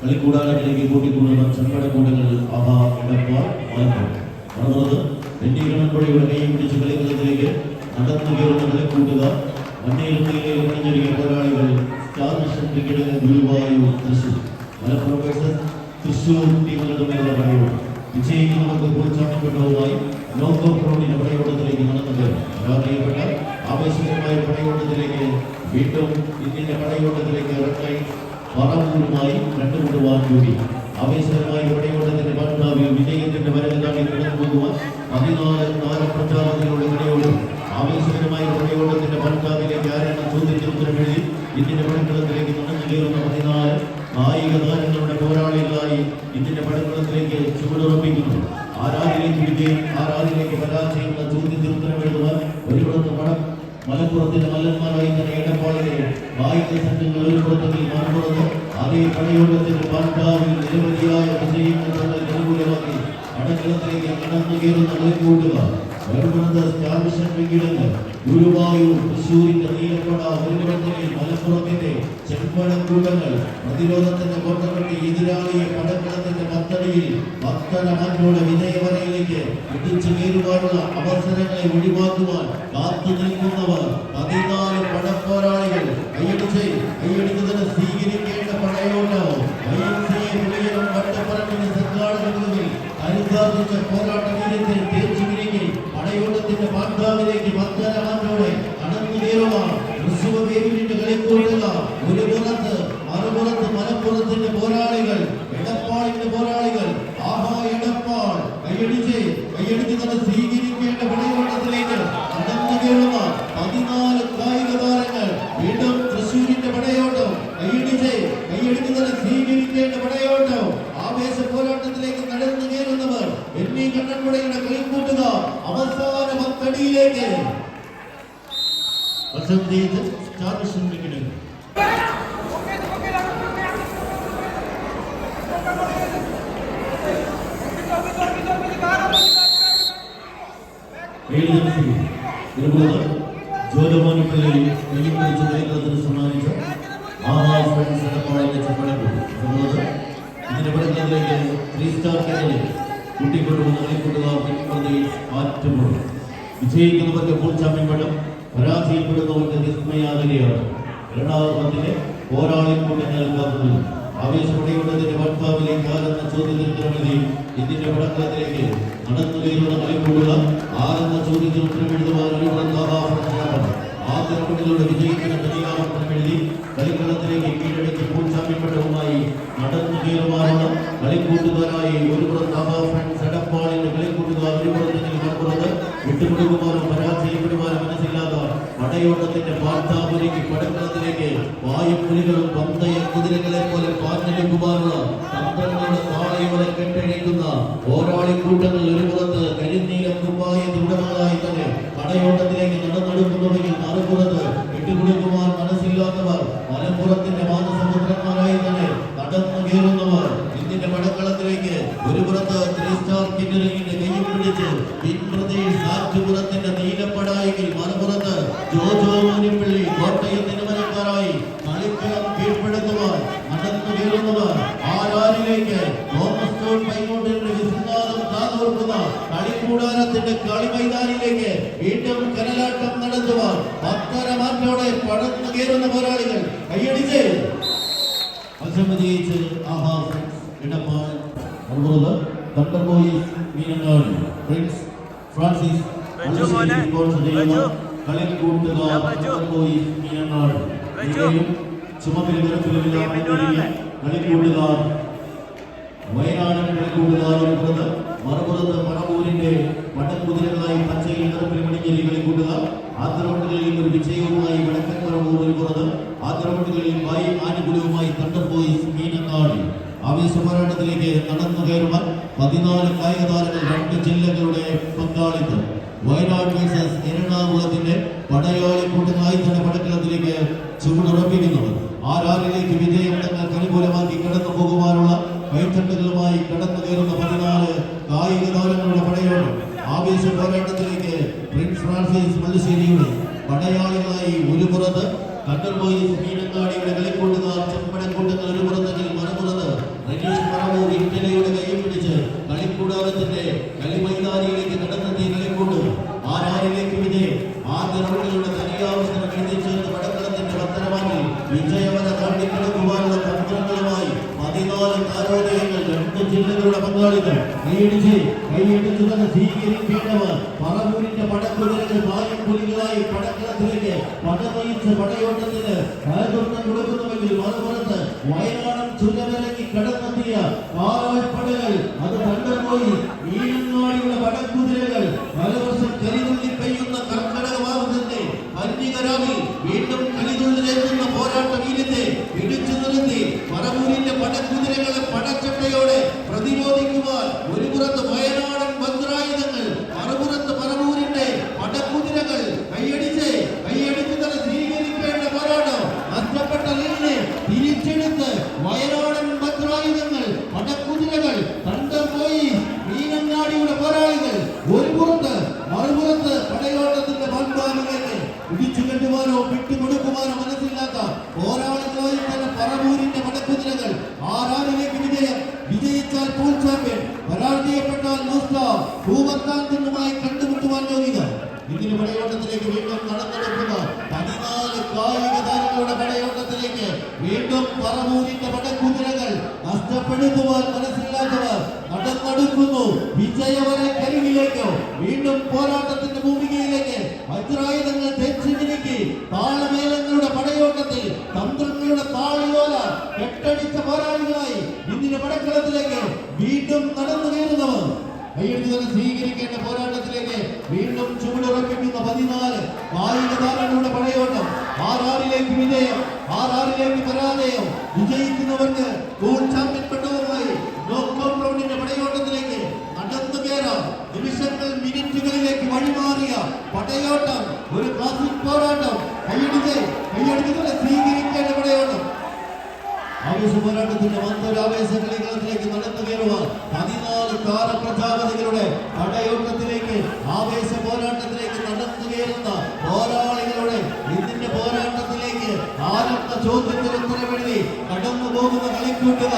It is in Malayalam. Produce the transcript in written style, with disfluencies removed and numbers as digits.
കളിക്കൂടാനത്തിലേക്ക് കൂട്ടിക്കൊള്ളുന്ന ചങ്കടക്കൂട്ടങ്ങൾ വെണ്ടിക്കണപ്പുഴയുടെ കൈയും പിടിച്ച് കളിക്കളത്തിലേക്ക് നടന്നു കയറുന്ന കളിക്കൂട്ടുകാർ മണ്ണയിലും പോരാളികൾ സ്റ്റാർ മിഷൻ ക്രിക്കറ്റിന് ഗുരുവായൂർ തൃശൂർ മലപ്പുറം വേഴ്സസ് തൃശൂർ ടീമുകളുടെ മേലുള്ള പടയോട് വിജയിക്കുന്നവർക്ക് പ്രോത്സാഹനപ്പെട്ടതുമായി ലോകകപ്പ് റൗണ്ടിന്റെ പടയോട്ടത്തിലേക്ക് നടന്നത് അറിയപ്പെട്ട ആവേശകരമായ പടയോട്ടത്തിലേക്ക് വീണ്ടും ഇന്ത്യന്റെ പടയോട്ടത്തിലേക്ക് റൺലൈൻ പറവൂരുമായി കണ്ടുമുട്ടുവാൻ കൂടി ആവേശകരമായ പടയോട്ടത്തിന്റെ പാട്ടാവിൽ വിജയത്തിന്റെ വരവ് താണ്ടി കടന്നു പോകുവാൻ 14 പ്രചാരണത്തിലുള്ള പടയോടും ആവേശകരമായ പടയോട്ടത്തിന്റെ പാട്ടാവിലേക്ക് ആരെന്ന ചോദ്യത്തിന് ഉത്തരം എഴുതി ഇന്ത്യന്റെ പടക്കളത്തിലേക്ക് നടന്നു കയറുന്ന 14 കായിക താരങ്ങളുടെ പോരാളികളായി ഇന്ത്യന്റെ പടക്കളത്തിലേക്ക് ചുവടുറപ്പിക്കുന്നു. ആരാധിലേക്ക് വിജയം ആരാധിലേക്ക് പരാജയം എന്ന ചോദ്യത്തിന് ഉത്തരം എഴുതുവാൻ ഒരുപുറത്ത് മലപ്പുറത്തിന്റെ മല്ലന്മാരായി തന്നെ എടപ്പാളിലെ കായിക സംഘങ്ങൾ ഒരു പുറത്തെങ്കിൽ മറുപുറത്ത് അതേ പടയോട്ടത്തിന്റെ പാട്ടാവിൽ നിരവധിയായ വിജയങ്ങൾ അനുകൂലമാക്കി പടക്കളത്തിലേക്ക് കടന്നു കയറുന്ന കളിക്കൂട്ടുകാർ ഒരുപുറത്ത് സ്റ്റാർ മിഷൻ ക്രിക്കറ്റിന് ഗുരുവായൂർ തൃശൂരിന്റെ നീലപ്പട ഒരുപുറത്തിൽ മലപ്പുറത്തിന്റെ ചെമ്പടക്കൂട്ടങ്ങൾ പ്രതിരോധത്തിന്റെ കോട്ടപ്പെട്ടി എതിരാളിയെ പടക്കളത്തിന്റെ പത്തടിയിൽ മാറ്റോടെ വിജയവരയിലേക്ക് എത്തിച്ചു കയറുവാനുള്ള അവസരങ്ങളെ ഒഴിവാക്കുവാൻ കാത്തു നിൽക്കുന്നവർ 14 പടപ്പോരാളികൾ കൈയടിക്കുന്നതിന് സ്വീകരിക്കേണ്ട പടയോട്ടം വട്ടപ്പറമ്പിന്റെ സംഘാടകത്തിൽ അനുസാധിച്ച പോരാട്ട വീരത്തെ തേച്ചു വിരികെ പടയോട്ടത്തിന്റെ പാണ്ഡാവിലേക്ക് മാറ്റോടെ കടന്നു കയറുവാൻ കളിക്കൂട്ടുക ഒരു പുറത്ത് മറുപുറത്ത് മലപ്പുറത്തിന്റെ പോരാളികൾ എടപ്പാളിന്റെ പോരാളികൾ എടപ്പാൾ കൈയടിക്കുന്നത് സ്വീകരിക്കേണ്ട പടയോട്ടത്തിലേക്ക് കടന്നു കയറുന്ന 14 കായിക താരങ്ങൾ വീണ്ടും തൃശൂരിന്റെ പടയോട്ടം കൈയടിക്കുന്നത് സ്വീകരിക്കേണ്ട പടയോട്ടം ആവേശ പോരാട്ടത്തിലേക്ക് കടന്നു കയറുന്നവർ എന്നീ കണ്ണൻപുഴയുടെ കളിക്കൂട്ടുക അവസാന പത്തടിയിലേക്ക് സ്റ്റാർ മിഷൻ ക്രിക്കറ്റ് ജോലമോനിപ്പള്ളിയിൽ വെളിപ്പെടുത്തി കളിക്കളത്തിന് സമ്മാനിച്ച ഇതിന്റെ പടക്കളത്തിലേക്ക് 3 സ്റ്റാർ കേരളയിൽ കൂട്ടിക്കൊണ്ടുവന്ന കളിക്കൂട്ടുകാർ ആറ്റുമ്പോൾ വിജയിക്കുന്നവർക്ക് ഫുൾ ചാമ്പ്യൻ പട്ടം പരാജയപ്പെടുന്നവർക്ക് വിസ്മയാതകയാണ്. എറണാകുളത്തിലെ പോരാളിക്കൂട്ടങ്ങൾ കാത്തുന്നു. ആവേശപടയോട്ടത്തിന്റെ ഭർത്താവിലേക്ക് ആരെന്ന ചോദ്യത്തിന് ഇതിന്റെ പടക്കളത്തിലേക്ക് നടന്നു കയറുന്ന കളിക്കൂട്ടുകാർ ആരെന്ന ചോദ്യത്തിന് ഉത്തരം എഴുതുവാൻ ആദ്യ റൗണ്ടിലൂടെ വിജയിക്കുന്ന പ്രതികാവർത്തനം എഴുതി കളിക്കളത്തിലേക്ക് കീഴടക്കി ഫുൾ ചാമ്പ്യൻ പട്ടവുമായി നടന്നു കയറുവാനുള്ള കളിക്കൂട്ടുകാരായി ഒരു പുറത്ത് എടപ്പാളിന്റെ കളിക്കൂട്ടുകാർ ഒരു പുറത്ത് മറുപുറത്ത് വിട്ടുകൊടുക്കുവാനും പരാജയപ്പെടുവാനും മനസ്സില്ലാത്ത പടയോട്ടത്തിന്റെ പാട്ടാപുരയ്ക്ക് പടക്കളത്തിലേക്ക് വായുപുലികളും പന്തയ കുതിരകളെ പോലെ പാഞ്ഞെടുക്കുവാനുള്ള തന്ത്രങ്ങളുടെ താളയോടെ കെട്ടഴിക്കുന്ന പോരാളിക്കൂട്ടങ്ങൾ ഒരു പുറത്ത് കരിനീല കുപ്പായത്തിന്റെ ഉടമകളായി തന്നെ പടയോട്ടത്തിലേക്ക് നടന്നെടുക്കുന്നവരിൽ മറുപുറത്ത് വിട്ടുകൊടുക്കുവാൻ മനസ്സില്ലാത്തവർ മലപ്പുറത്തിന്റെ മാനസമുദ്രന്മാരായി തന്നെ നടന്നു കയറുന്നവർ ഇന്ത്യന്റെ പടക്കളത്തിലേക്ക് ഒരു പുറത്ത് 3 സ്റ്റാർ കിന്നറിന്റെ കൈയും പിടിച്ച് പിൻപ്രദേശ് ആറ്റുപുറത്തിന്റെ നീലപ്പടായെങ്കിൽ മറുപുറത്ത് ജോജോ മോനിപ്പള്ളി കോട്ടയം നിലവരക്കാരായി കളിക്കളം കീഴ്പ്പെടുത്തുവാൻ നടന്നു കയറുന്നവർ ആരാരിലേക്ക് തോമസ് ജോൺ പൈങ്ങോട്ടിന്റെ വിസ്താരം കാതോർക്കുന്ന കളിക്കൂടാരത്തിന്റെ കളിമൈതാനിലേക്ക് വീണ്ടും കനലാട്ടം നടത്തുവാൻ 10 മാറ്റോടെ പടന്നു കയറുന്ന പോരാളികൾ കൈയടിച്ച് വിജയിച്ച് Edappal thunder boys Meenangadi prince Francis കളിക്കൂട്ടുകാർ തണ്ടർ ബോയ്സ് മീനങ്ങാട് കളിക്കൂട്ടുകാർ വയനാടൻ കളിക്കൂട്ടുകാർ മറുപുറത്ത് പറവൂരിന്റെ പടക്കുതിരകളായി പച്ചയിൽ നിറപ്പിൽ മണിഞ്ഞേരി കളിക്കൂട്ടുകാർ ആദ്യ റൗണ്ടുകളിൽ ഒരു വിജയവുമായി വടക്കൻ പറവൂർ ഒരു പുറത്ത് ആദ്യ റൗണ്ടുകളിൽ വായു ആനുകൂല്യവുമായി തണ്ടർ ബോയ്സ് മീനങ്ങാട് ആവേശ പോരാട്ടത്തിലേക്ക് നടന്നു കയറുവാൻ 14 കായിക താരങ്ങൾ 2 ജില്ലകളുടെ പങ്കാളിത്തം. വയനാട് വേഴ്സസ് എറണാകുളത്തിന്റെ പടയാളിക്കൂട്ടമായി തന്നെ പടക്കളത്തിലേക്ക് ചുവടുറപ്പിക്കുന്നത്. ആരാരിലേക്ക് വിജയം തങ്ങൾക്ക് അനുകൂലമാക്കി കടന്നു പോകുവാനുള്ള കൈത്തട്ടുകളുമായി കടന്നു കയറുന്ന 14 കായിക താരങ്ങളുടെ പടയോട്ടം. ആവേശ പോരാട്ടത്തിലേക്ക് പ്രിൻസ് ഫ്രാൻസിസ് മല്ലശ്ശേരിയുടെ പടയാളികളായി ഒരു പുറത്ത് കണ്ണൂർ ബോയ്സ് മീനങ്ങാടിയുടെ കളിക്കൂട്ടുകാർ ചെമ്പടക്കൂട്ടങ്ങൾ ഒരു പുറത്തെങ്കിൽ മറുപുറത്ത് രജീഷ് പറവൂർ ഇന്ത്യയുടെ കൈയും പിടിച്ച് കളിക്കൂടാരത്തിന്റെ കളിമൈതാനിയിലേക്ക് കടന്നെത്തിയ കളിക്കൂട്ട്. ആരാരിലേക്ക് വിജയം. ആദ്യ റൗണ്ടുകളുടെ തനിയാവസരം എഴുതി ചേർന്ന് പടക്കളത്തിന്റെ പത്തരമാക്കി വിജയവര താണ്ടിക്കിടക്കുവാനുള്ള തന്ത്രങ്ങളുമായി 14 താരോദയങ്ങൾ 2 ജില്ലകളുടെ പങ്കാളികൾ കൈയടിച്ചു തന്നെ സ്വീകരിക്കേണ്ടവർ പറവൂരിന്റെ പടക്കുതിരകൾ പായം പുലികളായി പടക്കളത്തിലേക്ക് പടനയിച്ച് പടയോട്ടത്തിന് കയതുർണ്ണം കൊടുക്കുന്നുവെങ്കിൽ മറുപുറത്ത് വയനാടൻ ചുരമിറങ്ങി കടന്നെത്തിയ പാറാൾപ്പടകൾ അത് കണ്ടുപോയി മീനങ്ങാടിയുടെ പടക്കുതിരകൾ പലവർഷം കരിതുള്ളി പെയ്യുന്ന കർക്കടകമാസത്തിന്റെ കന്യകരാവിൽ വീണ്ടും കളിതുള്ളിലേക്കുന്ന പോരാട്ട വീര്യത്തെ പിടിച്ചു നിർത്തി പറവൂരിന്റെ പടക്കുതിരകളെ പടച്ചട്ടയോടെ പ്രതിരോധിക്കുവാൻ ഒരു പുറത്ത് വയനാടൻ വജ്രായുധങ്ങൾ മറുപുറത്ത് പറവൂരിന്റെ പടക്കുതിരകൾ കൈയടിച്ച് തന്നെ സ്വീകരിക്കേണ്ട പോരാട്ടം. നഷ്ടപ്പെട്ട ലീഡിനെ തിരിച്ചെടുത്ത് വയനാടൻ വജ്രായുധങ്ങൾ പടക്കുതിരകൾ കണ്ടുപോയി മീനങ്ങാടിയുടെ പോരാളികൾ ഒരു പുറത്ത് മറുപുറത്ത് പടയോട്ടത്തിന്റെ മൺപാലിലേക്ക് ഇടിച്ചു കെട്ടുവാനോ വിട്ടുകൊടുക്കുവാനോ മനസ്സില്ലാത്ത പോരാളികളായി തന്നെ പറവൂരിന്റെ പടക്കുതിരകൾ. ആരാരിലേക്ക് വിജയം. വിജയിച്ചാൽ പൂൾ ചാമ്പ്യൻ, പരാജയപ്പെട്ടാൽ ഭൂമത്താന്തമായി കണ്ടുമുട്ടുവാൻ യോഗ്യത. ഇതിന് പടയോട്ടത്തിലേക്ക് വീണ്ടും നടന്നെടുക്കുന്ന 14 കായിക താരങ്ങളുടെ പടയോട്ടത്തിലേക്ക് വീണ്ടും പറവൂരിന്റെ പടക്കുതിരകൾ. നഷ്ടപ്പെടുത്തുവാൻ മനസ്സില്ലാത്തവർ നടന്നെടുക്കുന്നു വിജയവരെ കരികിലേക്ക്. വീണ്ടും പോരാട്ടത്തിന്റെ ഭൂമികയിലേക്ക് വജ്രായുധങ്ങൾ തെച്ചിമിനിക്ക് താളമേളങ്ങളുടെ പടയോട്ടത്തിൽ തന്ത്രങ്ങളുടെ താളിയോല കെട്ടടിച്ച പോരാളികളായി ഇന്ത്യയുടെ പടക്കളത്തിലേക്ക് വീണ്ടും നടന്നു കയറുന്നവർ. കൈയെടുത്ത് തന്നെ സ്വീകരിക്കേണ്ട പോരാട്ടത്തിലേക്ക് വീണ്ടും ചുവടുറപ്പിക്കുന്ന 14 കായിക താരങ്ങളുടെ പടയോട്ടം. ആരാരിലേക്ക് വിജയം, ആരാരിലേക്ക് പരാജയം. വിജയിക്കുന്നവർക്ക് പൂൾ ചാമ്പ്യൻ പട്ടവുമായി നോക്കൌട്ട് റൗണ്ടിന്റെ പടയോട്ടത്തിലേക്ക് നടന്നു കയറാം. നിമിഷങ്ങൾ മിനിറ്റുകളിലേക്ക് വഴിമാറിയ പടയോട്ടം, ഒരു ക്ലാസിക് പോരാട്ടം. കൈയെടുത്ത് തന്നെ സ്വീകരിക്കേണ്ട പടയോട്ടം. ആവേശ പോരാട്ടത്തിന്റെ മറ്റൊരാവേശ കളികളത്തിലേക്ക് നടന്നു കയറുവാൻ 14 താരപ്രജാപതികളുടെ പടയോട്ടത്തിലേക്ക് ആവേശ പോരാട്ടത്തിലേക്ക് നടന്നു കയറുന്ന പോരാളികളുടെ ഇതിന്റെ പോരാട്ടത്തിലേക്ക് ആരെന്ന ചോദ്യത്തിന് ഉത്തരമെഴുതി കടന്നു പോകുന്ന കളിക്കൂട്ടുക.